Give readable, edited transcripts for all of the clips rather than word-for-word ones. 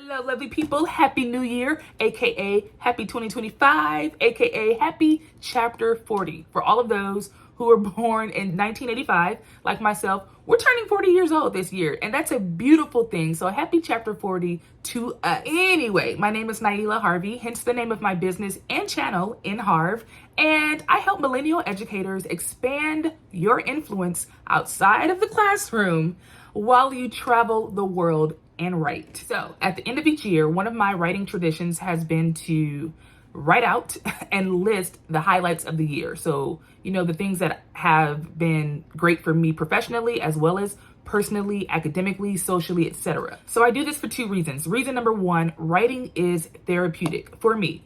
Hello, lovely people. Happy New Year, aka Happy 2025, aka Happy Chapter 40. For all of those who were born in 1985, like myself, we're turning 40 years old this year, and that's a beautiful thing. So happy Chapter 40 to us. Anyway, my name is N.HARV, hence the name of my business and channel, N.HARV, and I help millennial educators expand your influence outside of the classroom while you travel the world and write. So at the end of each year, one of my writing traditions has been to write out and list the highlights of the year. So, you know, the things that have been great for me professionally, as well as personally, academically, socially, etc. So I do this for two reasons. Reason number one, writing is therapeutic for me.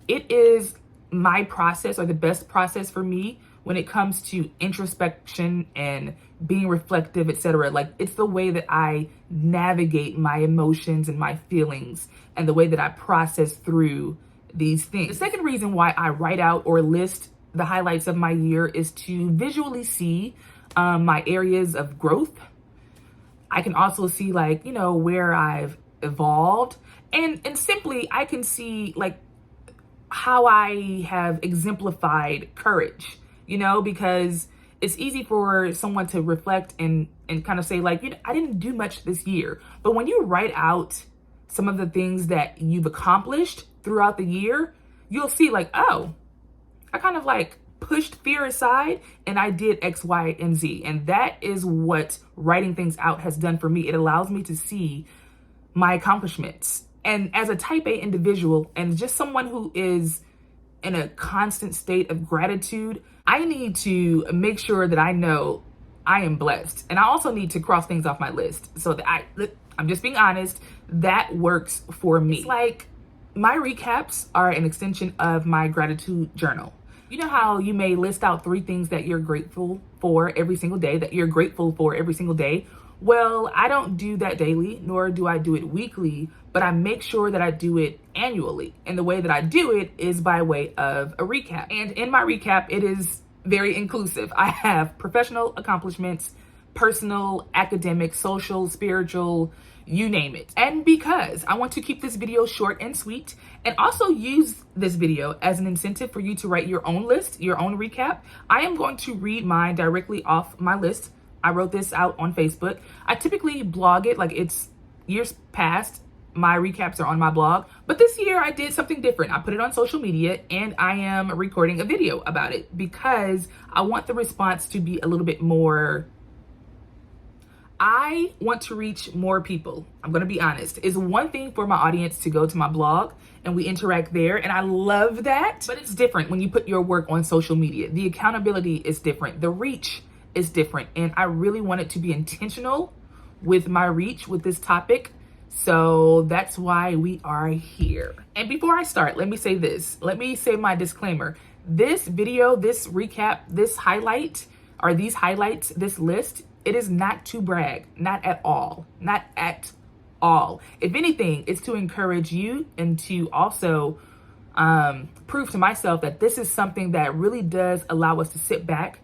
It is my process, or the best process for me, when it comes to introspection and being reflective, etc. Like, it's the way that I navigate my emotions and my feelings and the way that I process through these things. The second reason why I write out or list the highlights of my year is to visually see my areas of growth. I can also see, like, you know, where I've evolved, and simply I can see like how I have exemplified courage, you know, because it's easy for someone to reflect and kind of say, like, you know, I didn't do much this year. But when you write out some of the things that you've accomplished throughout the year, you'll see, like, oh, I kind of like pushed fear aside and I did X, Y, and Z. And that is what writing things out has done for me. It allows me to see my accomplishments. And as a type A individual and just someone who is in a constant state of gratitude, I need to make sure that I know I am blessed. And I also need to cross things off my list so that I'm just being honest, that works for me. It's like my recaps are an extension of my gratitude journal. You know how you may list out 3 things that you're grateful for every single day, Well, I don't do that daily, nor do I do it weekly, but I make sure that I do it annually. And the way that I do it is by way of a recap. And in my recap, it is very inclusive. I have professional accomplishments, personal, academic, social, spiritual, you name it. And because I want to keep this video short and sweet, and also use this video as an incentive for you to write your own list, your own recap, I am going to read mine directly off my list. I wrote this out on Facebook. I typically blog it, like, it's years past, my recaps are on my blog, but this year I did something different. I put it on social media and I am recording a video about it because I want the response to be a little bit more. I want to reach more people. I'm going to be honest. It's one thing for my audience to go to my blog and we interact there, and I love that, but it's different when you put your work on social media. The accountability is different. The reach is different, and I really wanted to be intentional with my reach with this topic. So that's why we are here. And before I start, let me say this. Let me say my disclaimer. This video, this recap, this highlight, or these highlights, this list, it is not to brag. Not at all. Not at all. If anything, it's to encourage you and to also prove to myself that this is something that really does allow us to sit back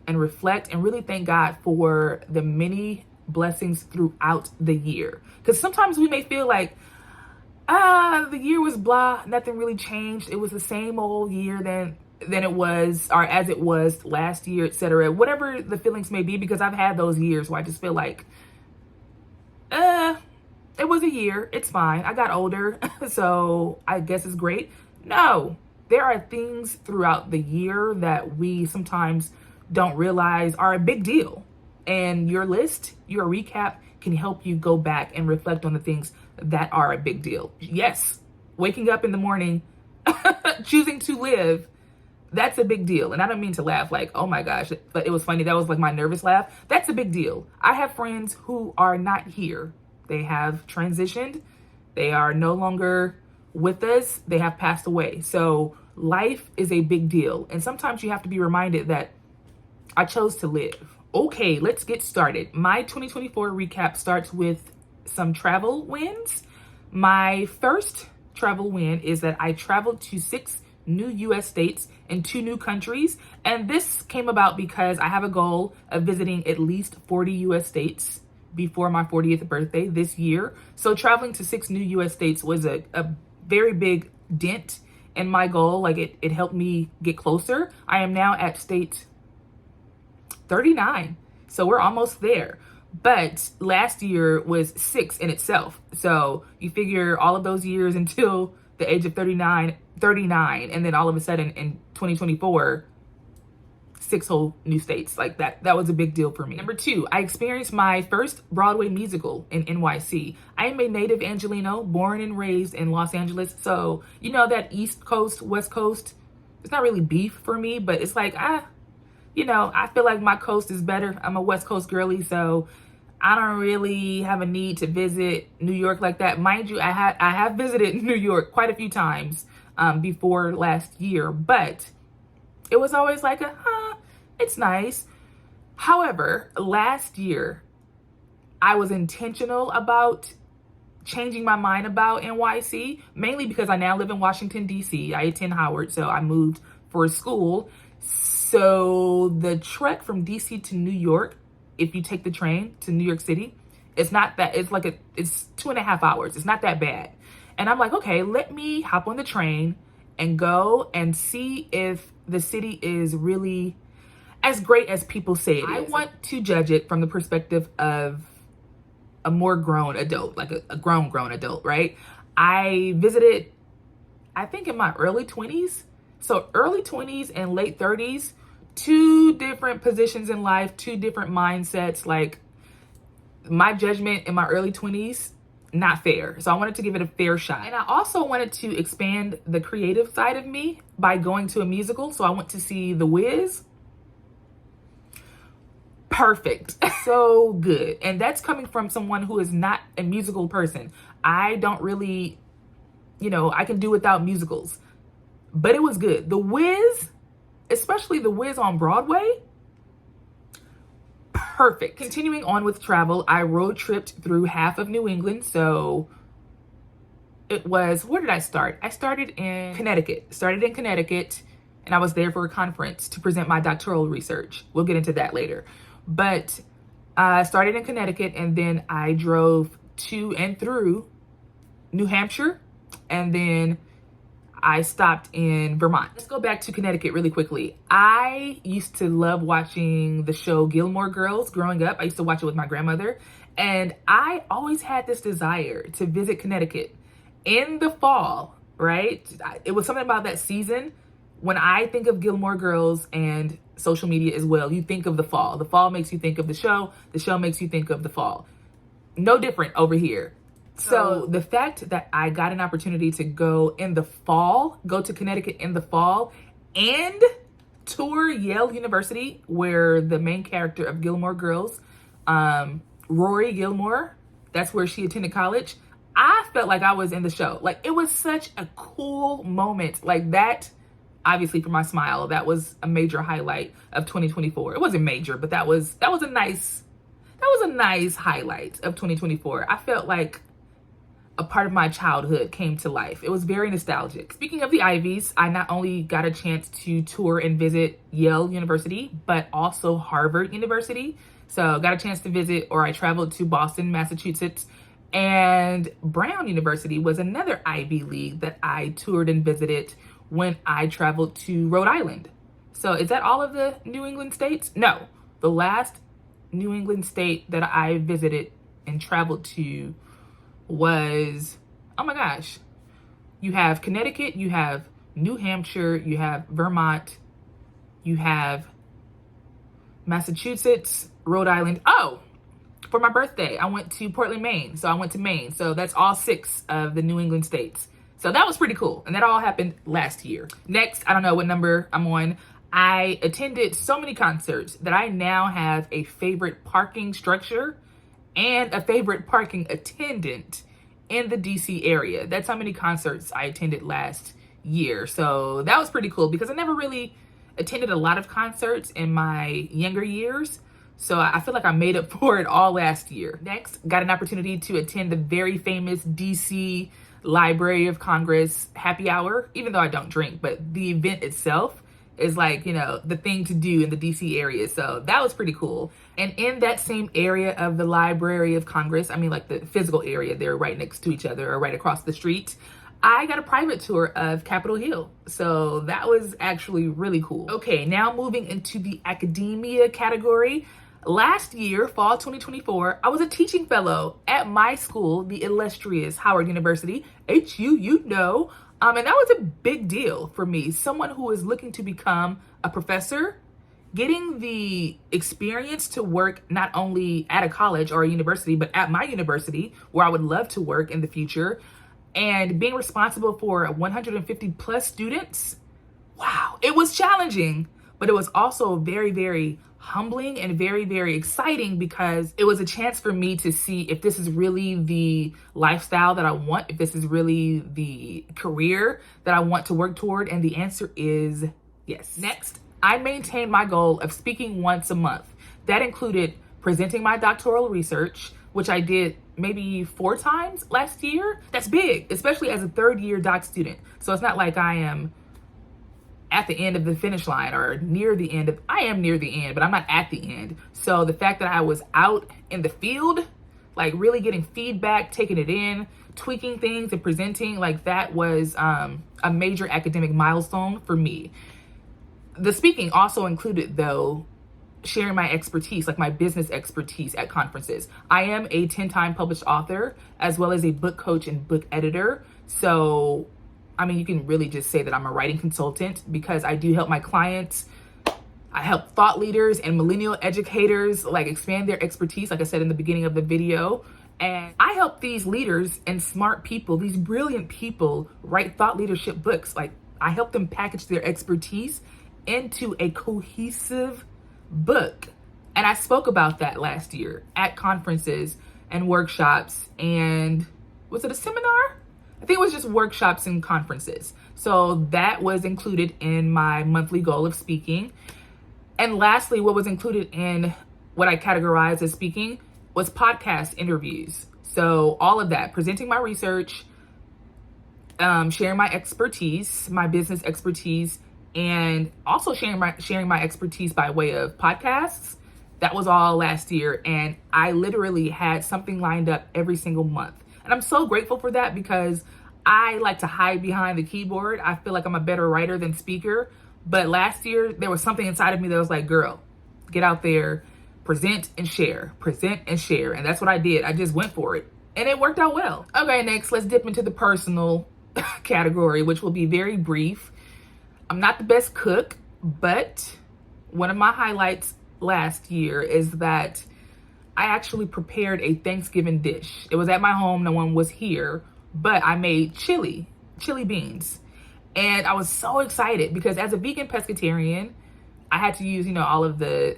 and reflect and really thank God for the many blessings throughout the year. Because sometimes we may feel like, the year was blah, nothing really changed. It was the same old year than it was, or as it was last year, etc. Whatever the feelings may be, because I've had those years where I just feel like, it was a year, it's fine. I got older, so I guess it's great. No, there are things throughout the year that we sometimes don't realize are a big deal. And your list, your recap, can help you go back and reflect on the things that are a big deal. Yes, waking up in the morning, choosing to live, that's a big deal. And I don't mean to laugh like, oh my gosh, but it was funny. That was like my nervous laugh. That's a big deal. I have friends who are not here. They have transitioned. They are no longer with us. They have passed away. So life is a big deal. And sometimes you have to be reminded that I chose to live. Okay, let's get started. My 2024 recap starts with some travel wins. My first travel win is that I traveled to 6 new US states and 2 new countries. And this came about because I have a goal of visiting at least 40 US states before my 40th birthday this year. So traveling to 6 new US states was a very big dent in my goal. Like it helped me get closer. I am now at state 39. So we're almost there. But last year was 6 in itself. So you figure all of those years until the age of 39, and then all of a sudden in 2024, 6 whole new states. Like that was a big deal for me. Number 2, I experienced my first Broadway musical in NYC. I am a native Angelino, born and raised in Los Angeles. So, you know, that East Coast, West Coast, it's not really beef for me, but it's like, you know, I feel like my coast is better. I'm a West Coast girly, so I don't really have a need to visit New York like that. Mind you, I have visited New York quite a few times before last year, but it was always like it's nice. However, last year, I was intentional about changing my mind about NYC, mainly because I now live in Washington, D.C. I attend Howard, so I moved for school. So the trek from DC to New York, if you take the train to New York City, it's 2.5 hours. It's not that bad. And I'm like, okay, let me hop on the train and go and see if the city is really as great as people say it is. I want to judge it from the perspective of a more grown adult, like a grown adult, right? I visited, I think in my early 20s. So early 20s and late 30s, 2 different positions in life, 2 different mindsets. Like my judgment in my early 20s, not fair. So I wanted to give it a fair shot. And I also wanted to expand the creative side of me by going to a musical. So I went to see The Wiz. Perfect. So good. And that's coming from someone who is not a musical person. I don't really, you know, I can do without musicals. But it was good. The Wiz, especially The Wiz on Broadway, perfect. Continuing on with travel, I road tripped through half of New England. So it was, where did I start? I started in Connecticut. And I was there for a conference to present my doctoral research. We'll get into that later. But I started in Connecticut, and then I drove to and through New Hampshire, and then I stopped in Vermont. Let's go back to Connecticut really quickly. I used to love watching the show Gilmore Girls growing up. I used to watch it with my grandmother. And I always had this desire to visit Connecticut in the fall, right? It was something about that season. When I think of Gilmore Girls and social media as well, you think of the fall. The fall makes you think of the show. The show makes you think of the fall. No different over here. So the fact that I got an opportunity to go in the fall, go to Connecticut in the fall, and tour Yale University, where the main character of Gilmore Girls, Rory Gilmore, that's where she attended college. I felt like I was in the show. Like, it was such a cool moment. Like that, obviously for my smile, that was a major highlight of 2024. It wasn't major, but that was a nice highlight of 2024. I felt like a part of my childhood came to life. It was very nostalgic. Speaking of the Ivies, I not only got a chance to tour and visit Yale University, but also Harvard University. So got a chance to visit, or I traveled to Boston, Massachusetts, and Brown University was another Ivy League that I toured and visited when I traveled to Rhode Island. So is that all of the New England states? No, the last New England state that I visited and traveled to was, oh my gosh, you have Connecticut, you have New Hampshire, you have Vermont, you have Massachusetts, Rhode Island. Oh, for my birthday, I went to Portland, Maine. So I went to Maine. So that's all 6 of the New England states. So that was pretty cool. And that all happened last year. Next, I don't know what number I'm on. I attended so many concerts that I now have a favorite parking structure and a favorite parking attendant in the DC area. That's how many concerts I attended last year. So that was pretty cool because I never really attended a lot of concerts in my younger years. So I feel like I made up for it all last year. Next, got an opportunity to attend the very famous DC Library of Congress happy hour, even though I don't drink, but the event itself is like, you know, the thing to do in the DC area. So that was pretty cool. And in that same area of the Library of Congress, I mean like the physical area, they're right next to each other or right across the street, I got a private tour of Capitol Hill. So that was actually really cool. Okay, now moving into the academia category. Last year, fall 2024, I was a teaching fellow at my school, the illustrious Howard University, HU, you know. And that was a big deal for me. Someone who is looking to become a professor, getting the experience to work not only at a college or a university, but at my university, where I would love to work in the future, and being responsible for 150 plus students. Wow, it was challenging, but it was also very, very humbling and very, very exciting because it was a chance for me to see if this is really the lifestyle that I want, if this is really the career that I want to work toward. And the answer is yes. Next, I maintained my goal of speaking once a month. That included presenting my doctoral research, which I did maybe 4 times last year. That's big, especially as a third-year doc student. So it's not like I am at the end of the finish line or near the end of, I am near the end, but I'm not at the end. So the fact that I was out in the field, like really getting feedback, taking it in, tweaking things and presenting, like that was a major academic milestone for me. The speaking also included, though, sharing my expertise, like my business expertise at conferences. I am a 10-time published author, as well as a book coach and book editor. So, I mean, you can really just say that I'm a writing consultant because I do help my clients. I help thought leaders and millennial educators like expand their expertise, like I said in the beginning of the video. And I help these leaders and smart people, these brilliant people, write thought leadership books. Like I help them package their expertise into a cohesive book. And I spoke about that last year at conferences and workshops. And was it a seminar? I think it was just workshops and conferences. So that was included in my monthly goal of speaking. And lastly, what was included in what I categorized as speaking was podcast interviews. So all of that, presenting my research, sharing my expertise, my business expertise, and also sharing my expertise by way of podcasts. That was all last year. And I literally had something lined up every single month. And I'm so grateful for that because I like to hide behind the keyboard. I feel like I'm a better writer than speaker. But last year, there was something inside of me that was like, girl, get out there, present and share, present and share. And that's what I did. I just went for it. And it worked out well. Okay, next, let's dip into the personal category, which will be very brief. I'm not the best cook, but one of my highlights last year is that I actually prepared a Thanksgiving dish. It was at my home, no one was here, but I made chili beans. And I was so excited because as a vegan pescatarian, I had to use, all of the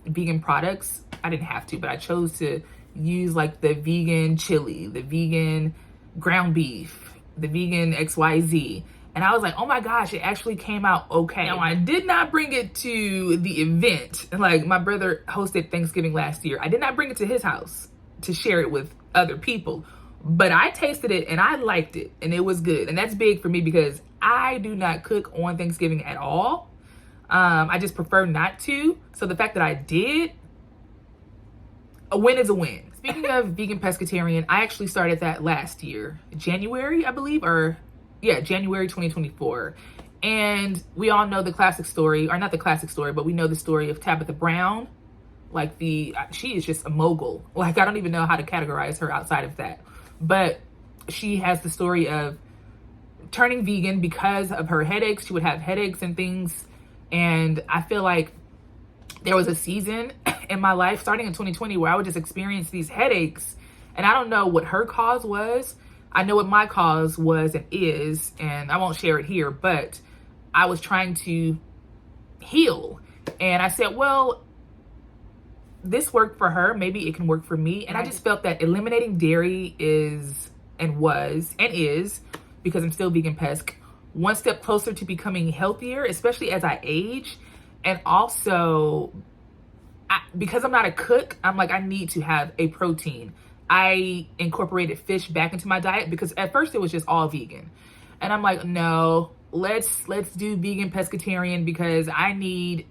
vegan products. I didn't have to, but I chose to use like the vegan chili, the vegan ground beef, the vegan XYZ. And I was like, oh my gosh, it actually came out okay. Now, I did not bring it to the event. Like my brother hosted Thanksgiving last year. I did not bring it to his house to share it with other people. But I tasted it and I liked it and it was good. And that's big for me because I do not cook on Thanksgiving at all. I just prefer not to. So the fact that I did, a win is a win. Speaking of vegan pescatarian, I actually started that last year, January, I believe, January 2024. And we all know the classic story, or not the classic story, but we know the story of Tabitha Brown. Like she is just a mogul. Like I don't even know how to categorize her outside of that. But she has the story of turning vegan because of her headaches. She would have headaches and things. And I feel like there was a season in my life starting in 2020 where I would just experience these headaches. And I don't know what her cause was. I know what my cause was and is, and I won't share it here, but I was trying to heal. And I said, well, this worked for her. Maybe it can work for me. And I just felt that eliminating dairy is, because I'm still vegan pesc, one step closer to becoming healthier, especially as I age. And also, because I'm not a cook, I'm like, I need to have a protein. I incorporated fish back into my diet because at first it was just all vegan. And I'm like, no, let's do vegan pescatarian because I need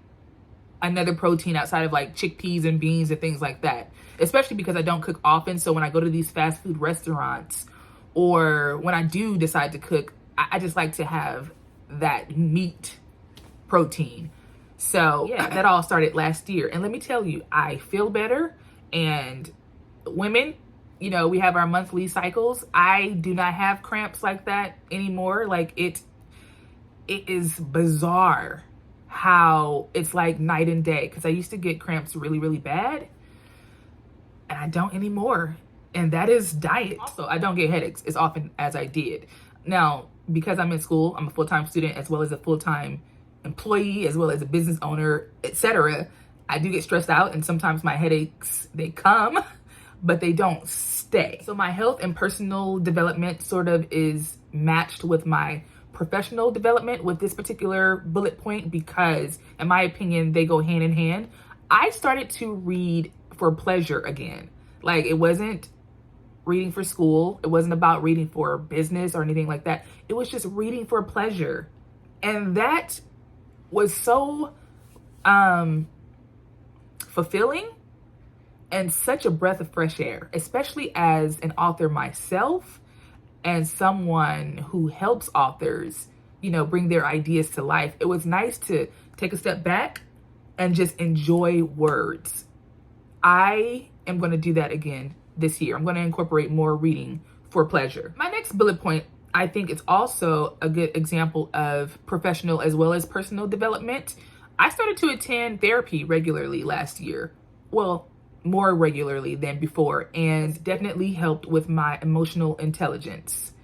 another protein outside of like chickpeas and beans and things like that, especially because I don't cook often. So when I go to these fast food restaurants, or when I do decide to cook, I just like to have that meat protein. So yeah, that all started last year. And let me tell you, I feel better. And women, you know, we have our monthly cycles. I do not have cramps like that anymore. Like it is bizarre how it's like night and day. Because I used to get cramps really, really bad. And I don't anymore. And that is diet. Also, I don't get headaches as often as I did. Now, because I'm in school, I'm a full-time student as well as a full-time employee, as well as a business owner, etc. I do get stressed out, and sometimes my headaches, they come, but they don't stay. So my health and personal development sort of is matched with my professional development with this particular bullet point, because in my opinion, they go hand in hand. I started to read for pleasure again. Like, it wasn't reading for school. It wasn't about reading for business or anything like that. It was just reading for pleasure. And that was so fulfilling and such a breath of fresh air, especially as an author myself and someone who helps authors, you know, bring their ideas to life. It was nice to take a step back and just enjoy words. I am going to do that again this year. I'm going to incorporate more reading for pleasure. My next bullet point, I think it's also a good example of professional as well as personal development. I started to attend therapy regularly last year. Well, more regularly than before, and definitely helped with my emotional intelligence.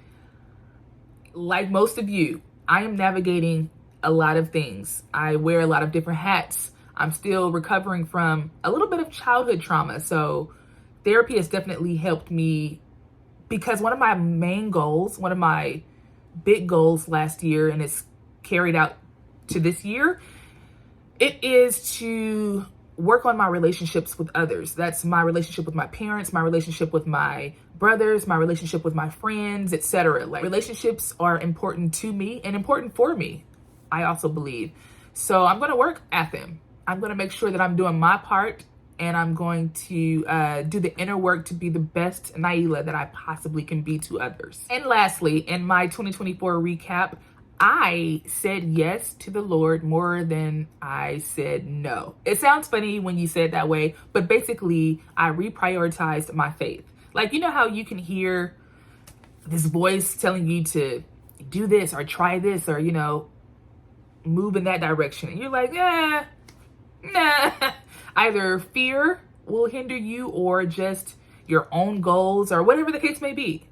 Like most of you, I am navigating a lot of things. I wear a lot of different hats. I'm still recovering from a little bit of childhood trauma. So therapy has definitely helped me, because one of my main goals, one of my big goals last year, and it's carried out to this year, it is to work on my relationships with others. That's my relationship with my parents, my relationship with my brothers, my relationship with my friends, etc. Like, relationships are important to me and important for me, I also believe. So I'm going to work at them. I'm going to make sure that I'm doing my part, and I'm going to do the inner work to be the best Naila that I possibly can be to others. And lastly, in my 2024 recap, I said yes to the Lord more than I said no. It sounds funny when you say it that way, but basically I reprioritized my faith. Like, you know how you can hear this voice telling you to do this or try this or, you know, move in that direction. And you're like, nah. Either fear will hinder you or just your own goals or whatever the case may be.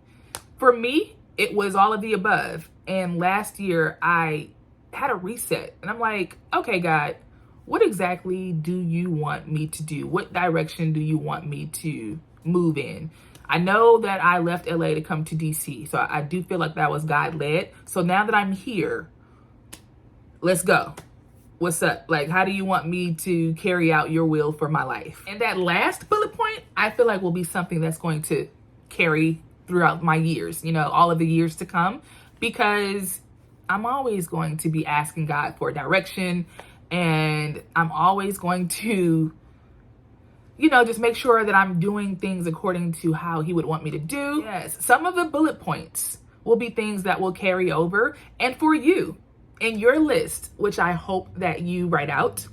For me, it was all of the above. And last year I had a reset, and I'm like, okay, God, what exactly do you want me to do? What direction do you want me to move in? I know that I left LA to come to DC, so I do feel like that was God led. So now that I'm here, let's go. What's up? Like, how do you want me to carry out your will for my life? And that last bullet point, I feel like will be something that's going to carry throughout my years, you know, all of the years to come, because I'm always going to be asking God for direction, and I'm always going to, you know, just make sure that I'm doing things according to how he would want me to do. Yes, some of the bullet points will be things that will carry over. And for you, in your list, which I hope that you write out,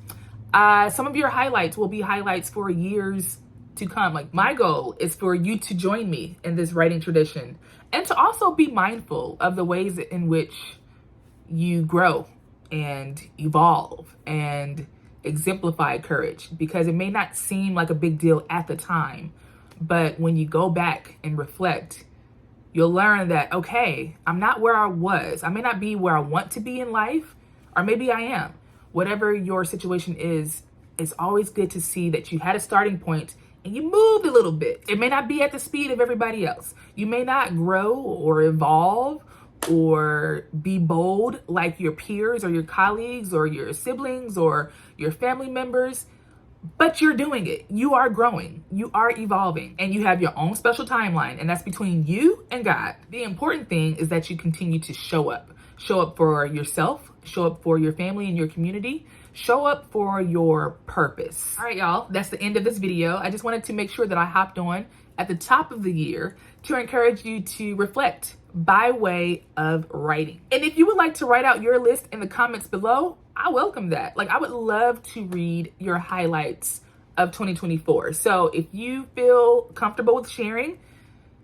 some of your highlights will be highlights for years to come. Like, my goal is for you to join me in this writing tradition, and to also be mindful of the ways in which you grow and evolve and exemplify courage, because it may not seem like a big deal at the time, but when you go back and reflect, you'll learn that, okay, I'm not where I was. I may not be where I want to be in life, or maybe I am. Whatever your situation is, it's always good to see that you had a starting point and you moved a little bit. It may not be at the speed of everybody else. You may not grow or evolve or be bold like your peers or your colleagues or your siblings or your family members, but you're doing it. You are growing, you are evolving, and you have your own special timeline, and that's between you and God. The important thing is that you continue to show up for yourself, show up for your family and your community, Show up for your purpose. All right, y'all, that's the end of this video. I just wanted to make sure that I hopped on at the top of the year to encourage you to reflect by way of writing. And if you would like to write out your list in the comments below, I welcome that. Like, I would love to read your highlights of 2024. So if you feel comfortable with sharing,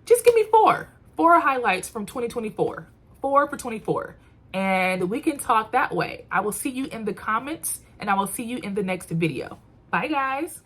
just give me four highlights from 2024, 4 for 24. And we can talk that way. I will see you in the comments, and I will see you in the next video. Bye, guys.